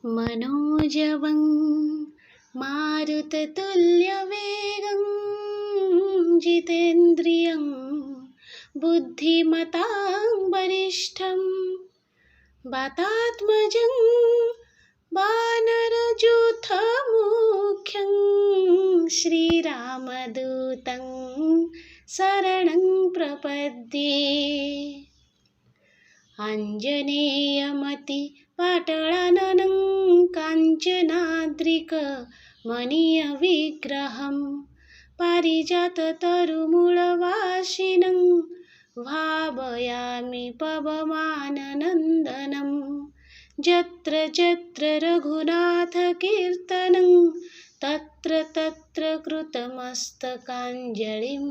मनोजवं मारुततुल्यवेगं जितेन्द्रियं बुद्धिमतां वरिष्ठं वातात्मजं वानरयूथमुख्यं श्रीरामदूतं शरणं प्रपद्ये। आञ्जनेयमतिपाटलाननं काञ्चनाद्रिकमनीयविग्रहं पारिजाततरुमूलवासिनं भावयामि पवमाननन्दनं। यत्र यत्र रघुनाथकीर्तनं तत्र तत्र कृतमस्तकाञ्जलिं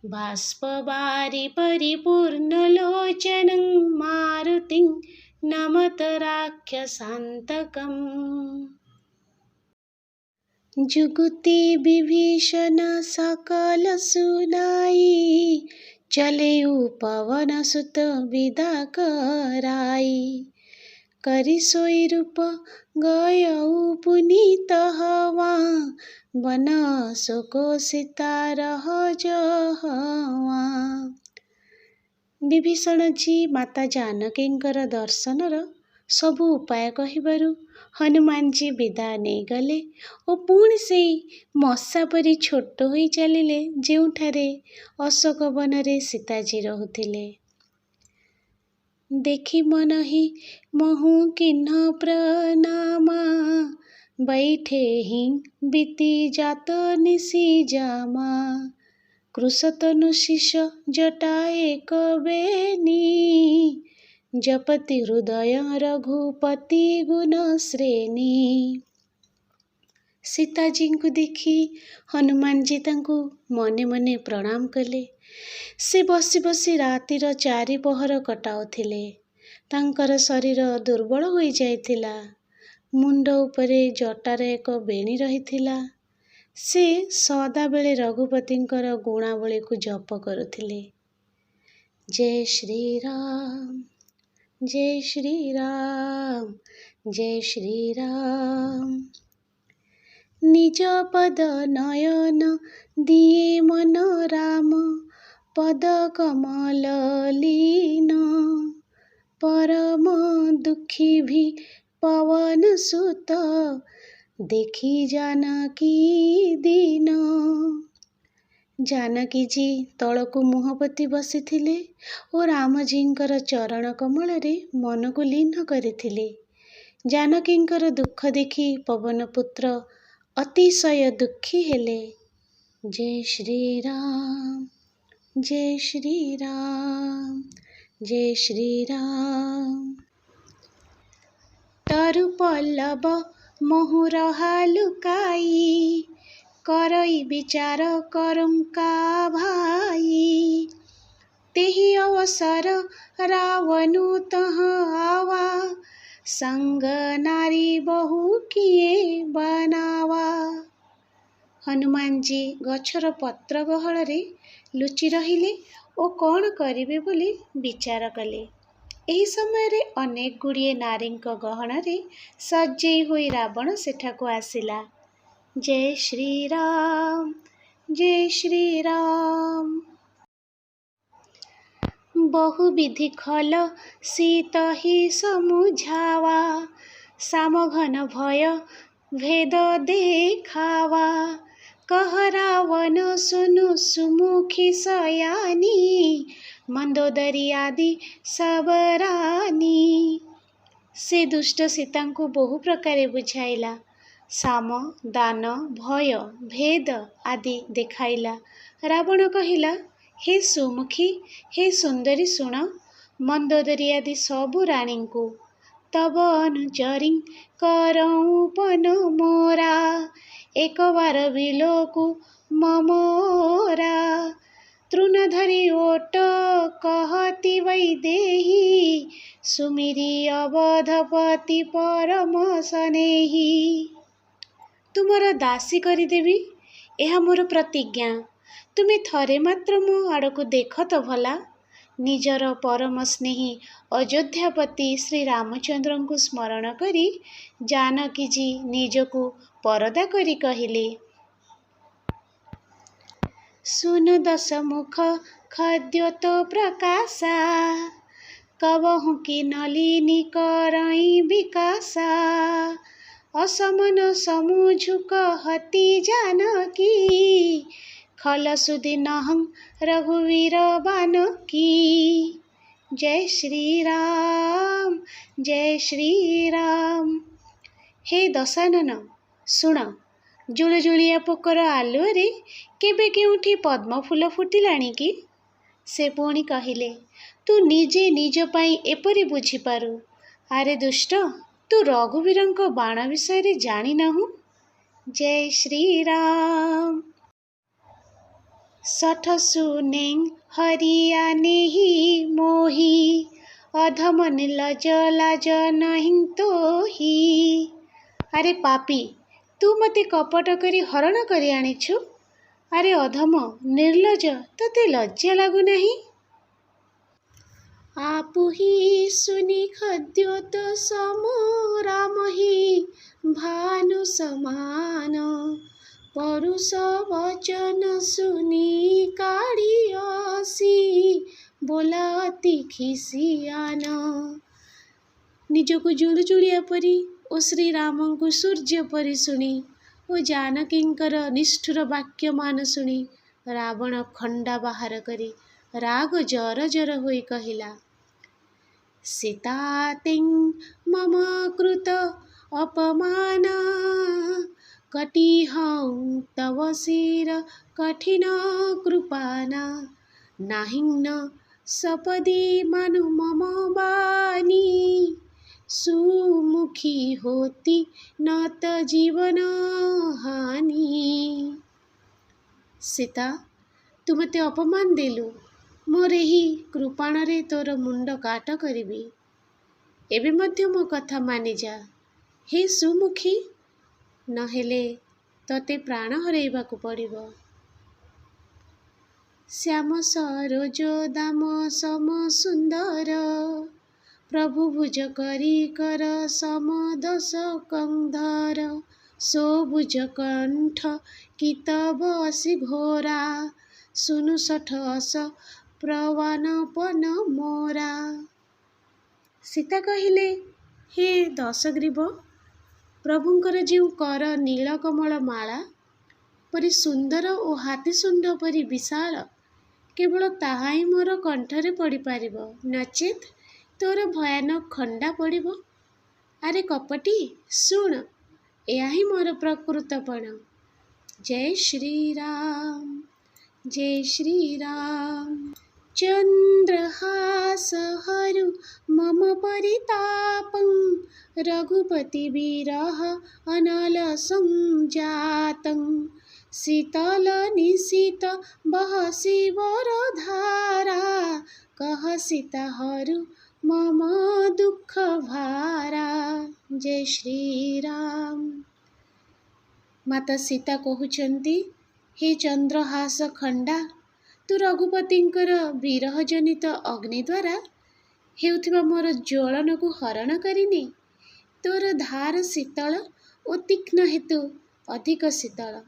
बाष्पवारि परिपूर्णलोचनं मारुतिं नमत राक्षसान्तकम्। जुगुति विभीषण सकल सुनाई, चलेउ पवन सुत विदा कराई। करि सोई रूप गयउ पुनीत हवा, बन शोको सीता रहज हवा। विभीषण जी माता जानकीଙ୍କର ଦର୍ଶନର ସବୁ ଉପାୟ କହିବାରୁ ହନୁମାନ जी ବିଦା ନେଇଗଲେ ଓ ପୁଣି ସେଇ ମଶା ପରି ଛୋଟ ହୋଇ ଚାଲିଲେ ଯେଉଁଠାରେ ଅଶୋକ ବନରେ ସୀତାଜୀ ରହୁଥିଲେ। देखी मनहि महु किन्ह प्रनामा, बैठे ही बीती जात निशि जामा। कृशतनु शिष जटा एक बेनी, जपति हृदय रघुपति गुण श्रेणी। सीताजी को देखी हनुमान जी तांको मने मने प्रणाम कले। से बसी बसी रातिर 4 पहर कटाउथिले। तांकर शरीर दुर्बल होई जाइथिला। मुंड उपरे जटार एक बेणी रहिथिला। से सदाबेले रघुपतिंकर गुणावली को जप करुथिले। जय श्री राम, जय श्री राम, जय श्री राम। निज पद नयन दिए मन राम, पद कमल लीन। परम दुखी भी पवन सुत, देखी जानकी दीन। जानकी जी तलकु मुह पोति बसिथिले ओ रामजींकर चरण कमल रे मन को लीन करिथिले। जानकींकर दुख देखी पवन पुत्र अतिशय दुखी हेले। जय श्री राम, जय श्री राम, जय श्री राम। तरु पल्लव मोहुरहा लुकाई, करई विचार करम का भाई। तेहि अवसर रावणु तह आवा, संग नारी बहु किए बनावा। हनुमान जी गछर पत्र गहल रे लुचि रहिले ओ कौन करिवे बोली विचार कले। एही समय रे अनेक गुड़िए नारींक गहन रे सजेई होई रावण सेठाको आसिला। जय श्री राम, जय श्री राम। बहुविधि खल सीत ही समुझावा, सामघन भय भेद देखावा। कह रावण सुनु सुमुखी सयानी, मंदोदरी आदि सब रानी। से दुष्ट सीता को बहु प्रकार बुझाइला। साम दान भय भेद आदि देखाइला। रावण कहिला, हे सुमुखी हे सुंदरी सुण, मंदोदरी आदि सबु रानी को तब अनुचरी करऊँ पन मोरा। एक बार बिलोकु ममोरा, तृणधरी ओट कहती वैदेही। सुमिरी अवधपति परम स्नेही। तुमर दासी करिदेवी, एहा मोर प्रतिज्ञा। तुमे थरे मात्र मो आड़कु देख तो भला। ନିଜର ପରମ ସ୍ନେହୀ ଅଯୋଧ୍ୟାପତି ଶ୍ରୀରାମଚନ୍ଦ୍ରଙ୍କୁ ସ୍ମରଣ କରି ଜାନକୀଜୀ ନିଜକୁ ପରଦା କରି କହିଲେ, ସୁନ ଦଶମୁଖ ଖଦ୍ୟୋତ ପ୍ରକାଶା, କବହୁଁ କି ନଳିନୀ କରଇଁ ବିକାଶା, ଅସମନ ସମୁଝୁକ ହତି ଜାନକୀ, ଖଲ ସୁଧି ନହଂ ରଘୁवीर बानकी। जय श्री राम, जय श्री राम। हे दशानन, ଶୁଣ, ଜୁଳୁଜୁଳିଆ ପୋକର ଆଲୁଅରେ କେବେ କେଉଁଠି ପଦ୍ମଫୁଲ ଫୁଟିଲାଣି କି? ସେ ପୁଣି କହିଲେ, ତୁ ନିଜେ ନିଜ ପାଇଁ ଏପରି ବୁଝିପାରୁ। ଆରେ ଦୁଷ୍ଟ, ତୁ ରଘୁବୀରଙ୍କ ବାଣ ବିଷୟରେ ଜାଣିନାହୁଁ। ଜୟ ଶ୍ରୀ ରାମ। ସଠ ସୁନେଂ ହରିଆ ନେହି ମୋହି, ଅଧମ ନିର୍ଲଜ ଲାଜ ନହିଁ ତୋହି। ଆରେ ପାପୀ, ତୁ ମୋତେ କପଟ କରି ହରଣ କରି ଆଣିଛୁ। ଆରେ ଅଧମ ନିର୍ଲଜ, ତୋତେ ଲଜ୍ଜା ଲାଗୁନାହିଁ? ଆପୁହି ସୁନି ଖଦ୍ୟୋତ ସମୋ ରାମହି, ଭାନୁ ସମାନ, ପରୁଷ ବଚନ ଶୁନି କାଢ଼ିଅସି, ବୋଲା ଅତି ଖିସିଆନ। ନିଜକୁ ଜୁଳୁଜୁଳିଆ ପରି ଓ ଶ୍ରୀରାମଙ୍କୁ ସୂର୍ଯ୍ୟ ପରି ଶୁଣି ଓ ଜାନକୀଙ୍କର ନିଷ୍ଠୁର ବାକ୍ୟମାନ ଶୁଣି ରାବଣ ଖଣ୍ଡା ବାହାର କରି ରାଗ ଜର ହୋଇ କହିଲା, ସୀତା ତେଂ ମମ କୃତ ଅପମାନ, କଟିହଂ ତବ ଶିର କଠିନ କୃପାନା, ନାହିଂ ସପଦି ମାନୁ ମମ ବାଣୀ, ସୁମୁଖୀ ହୋତି নত ଜୀବନ ହାନି। ସୀତା, ତୁ ମୋତେ ଅପମାନ ଦେଲୁ। ମୋର ଏହି କୃପାଣରେ ତୋର ମୁଣ୍ଡ କାଟ କରିବି। ଏବେ ମଧ୍ୟ ମୋ କଥା ମାନିଯା ହେ ସୁମୁଖୀ, ନହେଲେ ତୋତେ ପ୍ରାଣ ହରାଇବାକୁ ପଡ଼ିବ। ଶ୍ୟାମ ସରୋଜ ଦାମ ସମ ସୁନ୍ଦର, ପ୍ରଭୁ ଭୁଜ କରି କର ସମ ଦଶ କନ୍ଧର, ସୋଭୁଜ କଣ୍ଠ କିତବ ଅସି ଘୋରା, ସୁନୁ ସଠ ଅସ ପ୍ରବାନପନ ମୋରା। ସୀତା କହିଲେ, ହେ ଦଶଗ୍ରୀବ, ପ୍ରଭୁଙ୍କର ଯେଉଁ କର ନୀଳକମଳ ମାଳା ପରି ସୁନ୍ଦର ଓ ହାତୀଶୁଣ୍ଢ ପରି ବିଶାଳ, କେବଳ ତାହା ହିଁ ମୋର କଣ୍ଠରେ ପଡ଼ିପାରିବ, ନଚେତ୍ ତୋର ଭୟାନକ ଖଣ୍ଡା ପଡ଼ିବ। ଆରେ କପଟୀ, ଶୁଣ, ଏହା ହିଁ ମୋର ପ୍ରକୃତପଣ। ଜୟ ଶ୍ରୀରାମ, ଜୟ ଶ୍ରୀରାମ। ଚନ୍ଦ୍ରହାସ ହରୁ ମମ ପରିତାପଂ, ରଘୁପତି ବିରହ ଅନଲ ସଂଜାତଂ, ଶୀତଳ ନିଶୀତ ବହସି ବରଧାରା, କହ ସୀତା ହରୁ ମମ ଦୁଃଖ ଭାରା। ଜୟ ଶ୍ରୀରାମ। ମାତା ସୀତା କହୁଛନ୍ତି, ହେ ଚନ୍ଦ୍ରହାସ ଖଣ୍ଡା, ତୁ ରଘୁପତିଙ୍କର ବିରହ ଜନିତ ଅଗ୍ନି ଦ୍ୱାରା ହେଉଥିବା ମୋର ଜ୍ୱଳନକୁ ହରଣ କରିନେ। ତୋର ଧାର ଶୀତଳ ଓ ତୀକ୍ଷ୍ଣ ହେତୁ ଅଧିକ ଶୀତଳ।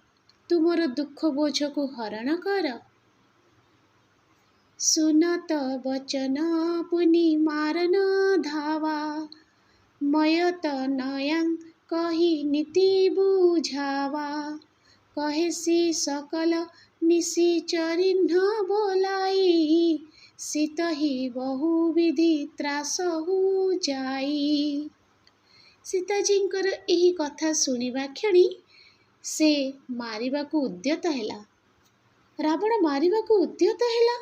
ତୁ ମୋର ଦୁଃଖ ବୋଝକୁ ହରଣ କର। ସୁନତ ବଚନ ପୁନି ମାରନ ଧାବା, ମୟତ ନୟଂ କହି ନୀତି ବୁଝାବା, କହେସି ସକଲ ନିଶିଚରିହ୍ନ ବୋলাই, ସୀତହି ବହୁବିଧି ତ୍ରାସହୁ ଯାଇ। ସୀତାଜୀଙ୍କର ଏହି କଥା ଶୁଣିବା କ୍ଷଣି ସେ ମାରିବାକୁ ଉଦ୍ୟତ ହେଲା। ରାବଣ ମାରିବାକୁ ଉଦ୍ୟତ ହେଲା।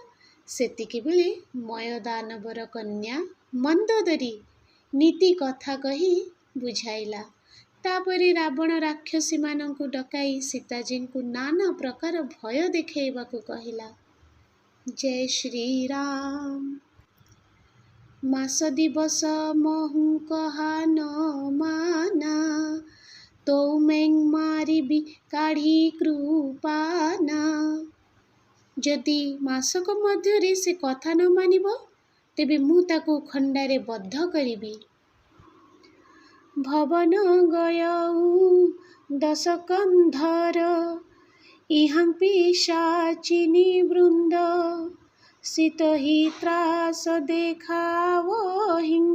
ସେତିକିବେଳେ ମୟଦାନବର କନ୍ୟା ମନ୍ଦୋଦରୀ ନୀତି କଥା କହି ବୁଝାଇଲା। ତାପରେ ରାବଣ ରାକ୍ଷସୀମାନଙ୍କୁ ଡକାଇ ସୀତାଜୀଙ୍କୁ ନାନା ପ୍ରକାର ଭୟ ଦେଖାଇବାକୁ କହିଲା। ଜୟ ଶ୍ରୀରାମ। ମାସ ଦିବସ ମହୁ କହା ନ ମାନା, ତୋ ମେଂ ମାରିବି କାଢ଼ି କୃପାନା, ଯଦି ମାସକ ମଧ୍ୟରେ ସେ କଥା ନ ମାନିବ, ତେବେ ମୁଁ ତାକୁ ଖଣ୍ଡାରେ ବଦ୍ଧ କରିବି। ଭବନ ଗୟଉ ଦଶକନ୍ଧର, ଇହାଂ ପିଶାଚିନୀ ବୃନ୍ଦ, ଶୀତହି ତ୍ରାସ ଦେଖାବହିଂ,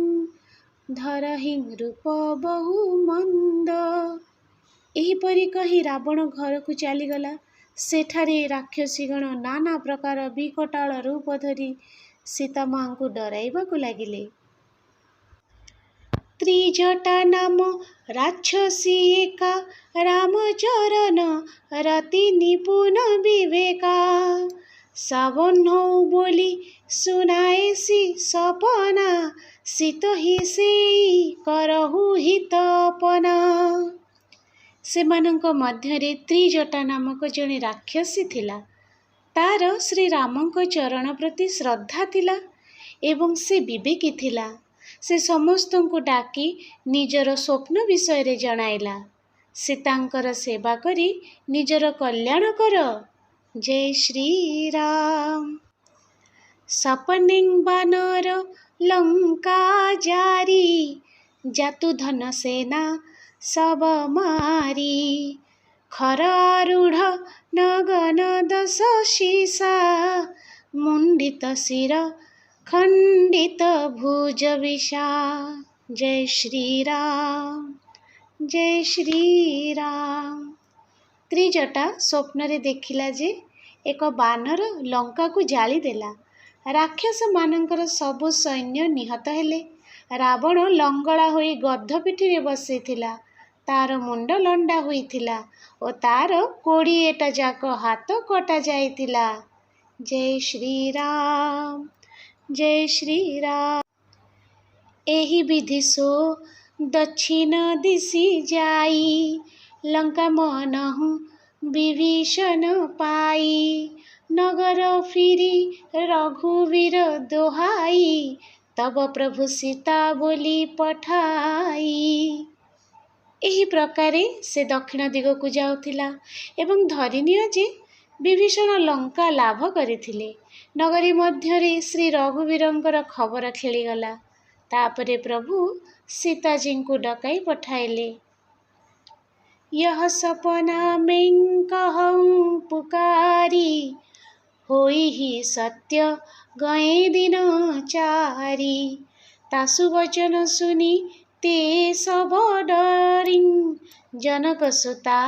ଧରହିଂ ରୂପ ବହୁ ମନ୍ଦ। ଏହିପରି କହି ରାବଣ ଘରକୁ ଚାଲିଗଲା। ସେଠାରେ ରାକ୍ଷସୀଗଣ ନାନା ପ୍ରକାର ବିକଟାଳ ରୂପ ଧରି ସୀତା ମାଙ୍କୁ ଡରାଇବାକୁ ଲାଗିଲେ। ତ୍ରିଜଟା ନାମ ରାକ୍ଷସୀ ଏକା, ରାମଚରଣ ରତି ନିପୁଣ ବିବେକା, ସାବହ୍ନଉ ବୋଲି ଶୁଣାଏସି ସପନା, ଶୀତ ହି ସେଇ କରହୁ ହିତପନା। ସେମାନଙ୍କ ମଧ୍ୟରେ ତ୍ରିଜଟା ନାମକ ଜଣେ ରାକ୍ଷସୀ ଥିଲା। ତାର ଶ୍ରୀରାମଙ୍କ ଚରଣ ପ୍ରତି ଶ୍ରଦ୍ଧା ଥିଲା ଏବଂ ସେ ବିବେକୀ ଥିଲା। ସେ ସମସ୍ତଙ୍କୁ ଡାକି ନିଜର ସ୍ୱପ୍ନ ବିଷୟରେ ଜଣାଇଲା। ସୀତାଙ୍କର ସେବା କରି ନିଜର କଲ୍ୟାଣ କର। ଜୟ ଶ୍ରୀରାମ। ସପନେଂ ବାନର ଲଙ୍କା ଜାରି, ଜାତୁ ଧନ ସେନା ସବ ମାରି, ଖର ଆରୁଢ଼ ନଗନ ଦଶ ଶିସା, ମୁଣ୍ଡିତ ଶିର ଖଣ୍ଡିତ ଭୁଜ ବିଶା। ଜୟ ଶ୍ରୀରାମ, ଜୟ ଶ୍ରୀରାମ। ତ୍ରିଜଟା ସ୍ୱପ୍ନରେ ଦେଖିଲା ଯେ ଏକ ବାନର ଲଙ୍କାକୁ ଜାଳିଦେଲା। ରାକ୍ଷସମାନଙ୍କର ସବୁ ସୈନ୍ୟ ନିହତ ହେଲେ। ରାବଣ ଲଙ୍ଗଳା ହୋଇ ଗଧ ପିଠିରେ ବସିଥିଲା। ତାର ମୁଣ୍ଡ ଲଣ୍ଡା ହୋଇଥିଲା ଓ ତାର 20ଟା ଯାକ ହାତ କଟା ଯାଇଥିଲା। ଜୟ ଶ୍ରୀରାମ, ଜୟ ଶ୍ରୀରାମ। ଏହି ବିଧି ସୋ ଦକ୍ଷିଣ ଦିଶି ଯାଇ, ଲଙ୍କା ମନହୁଁ ବିଭୀଷଣ ପାଇ, ନଗର ଫିରି ରଘୁବୀର ଦୋହାଇ, ତବ ପ୍ରଭୁ ସୀତା ବୋଲି ପଠାଇ। ଏହି ପ୍ରକାରେ ସେ ଦକ୍ଷିଣ ଦିଗକୁ ଯାଉଥିଲା ଏବଂ ଧରିନିଅ ଯେ ବିଭୀଷଣ ଲଙ୍କା ଲାଭ କରିଥିଲେ। ନଗରୀ ମଧ୍ୟରେ ଶ୍ରୀ ରଘୁବୀରଙ୍କର ଖବର ଖେଳିଗଲା। ତାପରେ ପ୍ରଭୁ ସୀତାଜୀଙ୍କୁ ଡକାଇ ପଠାଇଲେ। यह सपना में कहूँ पुकारी, होई ही सत्य गए दिन चारी, तासु वचन सुनी ते सब डरिं, जनक सुता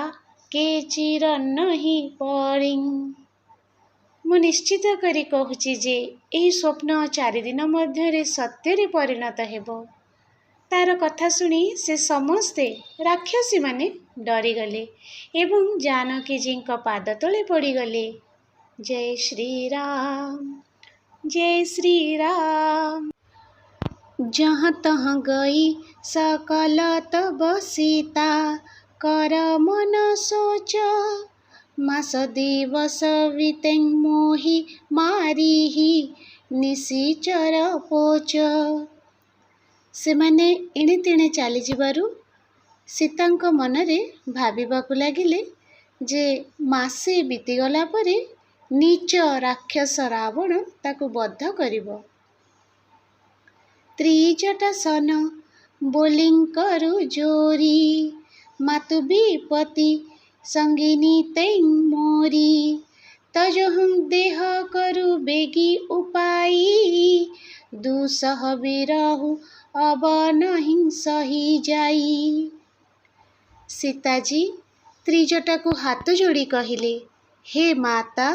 के चिर नहीं पड़िं। ମୁଁ ନିଶ୍ଚିତ କରି କହୁଛି ଯେ ଏହି ସ୍ୱପ୍ନ 4 ଦିନ ମଧ୍ୟରେ ସତ୍ୟରେ ପରିଣତ ହେବ। ତାର କଥା ଶୁଣି ସେ ସମସ୍ତେ ରାକ୍ଷସୀମାନେ ଡରିଗଲେ ଏବଂ ଜାନକୀଜୀଙ୍କ ପାଦ ତଳେ ପଡ଼ିଗଲେ। ଜୟ ଶ୍ରୀରାମ, ଜୟ ଶ୍ରୀରାମ। जहाँ तहाँ गई सकल तब सीता, कर मन सोच, मास दिवस बीतें मोहि मारिहि, निशिचर पोच। ସେମାନେ ଏଣେ ତେଣେ ଚାଲିଯିବାରୁ ସୀତାଙ୍କ ମନରେ ଭାବିବାକୁ ଲାଗିଲେ ଯେ ମାସେ ବିତିଗଲା ପରେ ନୀଚ ରାକ୍ଷସ ରାବଣ ତାକୁ ବଦ୍ଧ କରିବ। ତ୍ରିଜଟା ସନ ବୋଲିଂ କରୁ ଜୋରି, ମାତୁ ବିପତି ସଙ୍ଗିନୀ ତେଂ ମୋରି, ତଜହୁଁ ଦେହ କରୁ ବେଗି ଉପାଇ, ଦୁଃସହ ବିରହୁ अब नहीं सही ଯାଇ। ସୀତାଜୀ ତ୍ରିଜଟାକୁ ହାତ ଯୋଡ଼ି କହିଲେ, ହେ ମାତା,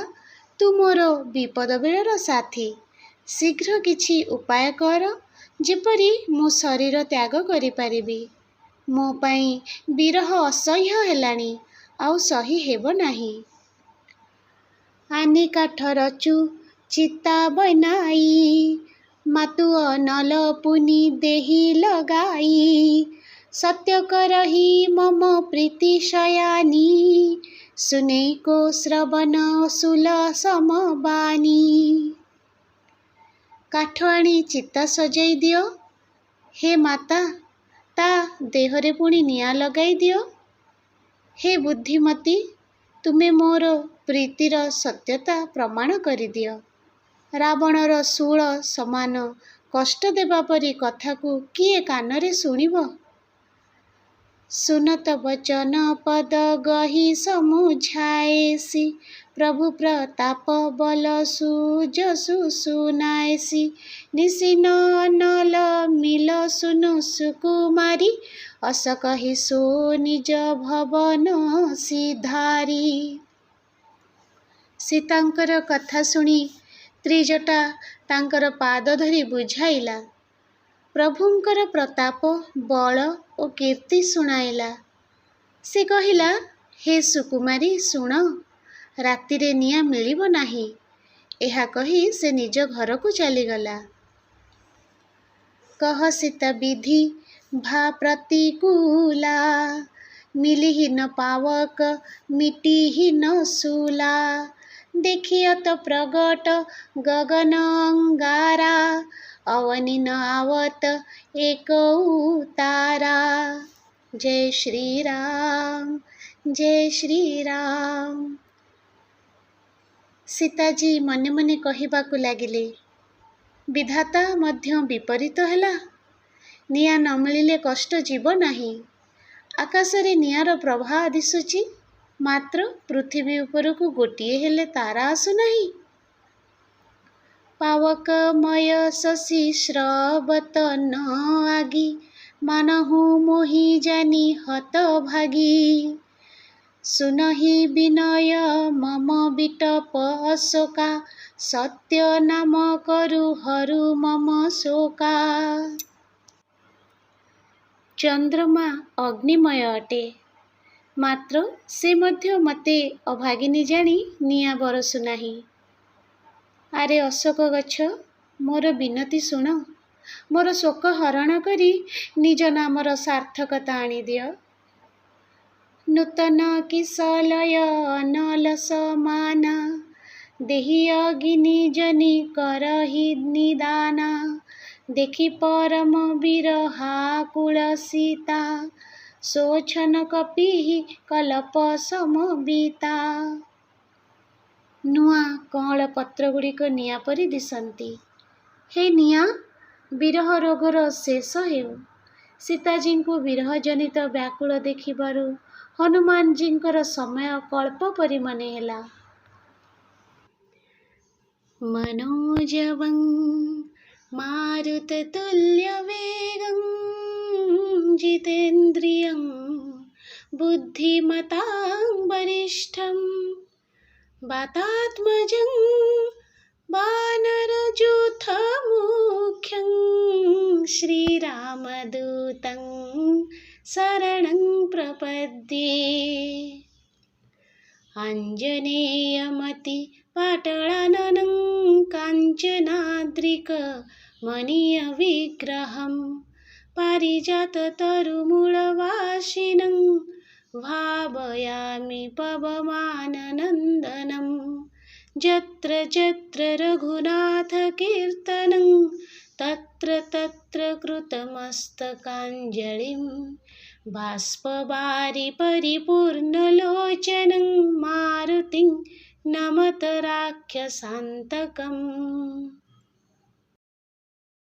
ତୁ ମୋର ବିପଦ ବେଳର ସାଥୀ। ଶୀଘ୍ର କିଛି ଉପାୟ କର ଯେପରି ମୁଁ ଶରୀର ତ୍ୟାଗ କରିପାରିବି। ମୋ ପାଇଁ ବିରହ ଅସହ୍ୟ ହେଲାଣି, ଆଉ ସହି ହେବ ନାହିଁ। ଆନି କାଠ ରଚୁ ଚିତା ବନାଇ, ମାତୁ ଅନଲ ପୁନି ଦେହି ଲଗାଇ, ସତ୍ୟ କରହି ମମ ପ୍ରୀତି ଶୟାନି, ସୁନେଇ କୋ ଶ୍ରବଣ ଶୂଲ ସମବାନି। କାଠ ଆଣି ଚିତା ସଜାଇ ଦିଅ। ହେ ମାତା, ତା ଦେହରେ ପୁଣି ନିଆଁ ଲଗାଇ ଦିଅ। ହେ ବୁଦ୍ଧିମତୀ, ତୁମେ ମୋର ପ୍ରୀତିର ସତ୍ୟତା ପ୍ରମାଣ କରିଦିଅ। ରାବଣର ଶୂଳ ସମାନ କଷ୍ଟ ଦେବା ପରି କଥାକୁ କିଏ କାନରେ ଶୁଣିବ? ସୁନତ ବଚନ ପଦ ଗହି ସମୁଝାଏସି, ପ୍ରଭୁ ପ୍ରତାପ ବଲ ସୁଜସୁ ସୁନାଏସି। ନିଶିନ ନଲ ମିଲ ସୁନୁ ସୁକୁମାରୀ, ଅସ କହି ସୋ ନିଜ ଭବନ ସିଧାରୀ। ସୀତାଙ୍କର କଥା ଶୁଣି ତ୍ରିଜଟା ତାଙ୍କର ପାଦ ଧରି ବୁଝାଇଲା। ପ୍ରଭୁଙ୍କର ପ୍ରତାପ ବଳ ଓ କୀର୍ତ୍ତି ଶୁଣାଇଲା। ସେ କହିଲା, ହେ ସୁକୁମାରୀ ଶୁଣ, ରାତିରେ ନିଆଁ ମିଳିବ ନାହିଁ। ଏହା କହି ସେ ନିଜ ଘରକୁ ଚାଲିଗଲା। କହ ସୀତା ବିଧି ଭା ପ୍ରତିକୂଲା, ମିଲିହୀନ ପାୱକ ମିଟିହୀନ ଶୂଲା। ଦେଖିଅତ ପ୍ରଗଟ ଗଗନ ଅଙ୍ଗାରା, ଅବନି ନ आवत एक तारा। जय श्री राम, जय श्री राम। ସୀତାଜୀ ମନେ ମନେ କହିବାକୁ ଲାଗିଲେ, ବିଧାତା ମଧ୍ୟ ବିପରୀତ ହେଲା। ନିଆଁ ନ ମିଳିଲେ କଷ୍ଟ ଯିବ ନାହିଁ। ଆକାଶରେ ନିଆଁର ପ୍ରବାହ ଦିଶୁଛି, ମାତ୍ର ପୃଥିବୀ ଉପରକୁ ଗୋଟିଏ ହେଲେ ତାରା ଆସୁନାହିଁ। ପାୱକମୟ ଶଶୀ ଶ୍ରବତ ନ আগি, ମାନହୁ ମୋହି ଜାନି ହତ ଭାଗି। ସୁନହି ବିନୟ ମମ ବିଟପ ଅଶୋକା, ସତ୍ୟ ନାମ କରୁ ହରୁ ମମ ଶୋକା। ଚନ୍ଦ୍ରମା ଅଗ୍ନିମୟ ଅଟେ, ମାତ୍ର ସେ ମଧ୍ୟ ମୋତେ ଅଭାଗିନୀ ଜାଣି ନିଆଁ ବରଷୁ ନାହିଁ। ଆରେ ଅଶୋକ ଗଛ, ମୋର ବିନତି ଶୁଣ। ମୋର ଶୋକ ହରଣ କରି ନିଜ ନାମର ସାର୍ଥକତା ଆଣିଦିଅ। ନୂତନ କିଶଲୟ ଅନଲସ ମାନା, ଦେହି ଅଗିନି ଜନି କରହି ନିଦାନା। ଦେଖି ପରମ ବିରହା କୁଳ ସୀତା, ଶୋଛନ କପିହି କଲପ ସମବିତା। ନୂଆ କଅଁଳ ପତ୍ରଗୁଡ଼ିକ ନିଆଁ ପରି ଦିଶନ୍ତି। ହେ ନିଆଁ, ବିରହ ରୋଗର ଶେଷ ହେଉ। ସୀତାଜୀଙ୍କୁ ବିରହ ଜନିତ ବ୍ୟାକୁଳ ଦେଖିବାରୁ ହନୁମାନଜୀଙ୍କର ସମୟ କଳ୍ପ ପରି ମନେ ହେଲା। मनोजवं मारुततुल्यवेगं, जितेन्द्रियं बुद्धिमतां वरिष्ठं। वातात्मजं वानरयूथमुख्यं, श्रीरामदूतं शरणं प्रपद्ये। आञ्जनेयमति पाटलाननं, काञ्चनाद्रिकमनीयविग्रहं। पारिजाततरुमूलवासिनं, भावयामि पवमाननन्दनं। यत्र यत्र रघुनाथकीर्तनं, तत्र तत्र कृतमस्तकाञ्जलिं। बाष्पवारि परिपूर्णलोचनं, मारुतिं नमत राक्षसान्तकम्।